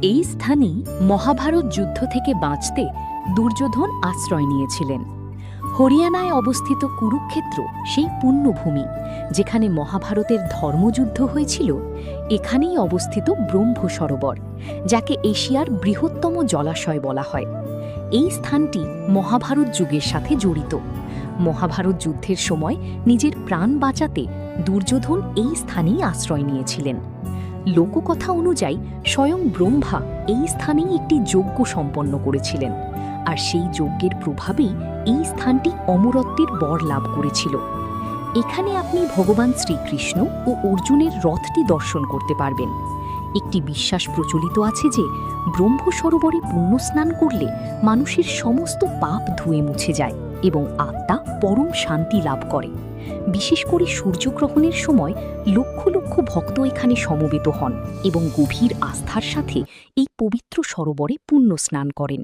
এই স্থানেই মহাভারত যুদ্ধ থেকে বাঁচতে দুর্যোধন আশ্রয় নিয়েছিলেন। হরিয়ানায় অবস্থিত কুরুক্ষেত্র সেই পুণ্যভূমি যেখানে মহাভারতের ধর্মযুদ্ধ হয়েছিল। এখানেই অবস্থিত ব্রহ্ম সরোবর, যাকে এশিয়ার বৃহত্তম জলাশয় বলা হয়। এই স্থানটি মহাভারত যুগের সাথে জড়িত। মহাভারত যুদ্ধের সময় নিজের প্রাণ বাঁচাতে দুর্যোধন এই স্থানেই আশ্রয় নিয়েছিলেন। লোককথা অনুযায়ী স্বয়ং ব্রহ্মা এই স্থানেই একটি যজ্ঞ সম্পন্ন করেছিলেন, আর সেই যজ্ঞের প্রভাবেই এই স্থানটি অমরত্বের বর লাভ করেছিল। এখানে আপনি ভগবান শ্রীকৃষ্ণ ও অর্জুনের রথটি দর্শন করতে পারবেন। একটি বিশ্বাস প্রচলিত আছে যে ব্রহ্ম সরোবরে পুণ্যস্নান করলে মানুষের সমস্ত পাপ ধুয়ে মুছে যায় এবং আত্মা পরম শান্তি লাভ করে। বিশেষ করে সূর্যগ্রহণের সময় লক্ষ লক্ষ ভক্ত এখানে সমবেত হন এবং গভীর আস্থার সাথে এই পবিত্র সরোবরে পুণ্যস্নান করেন।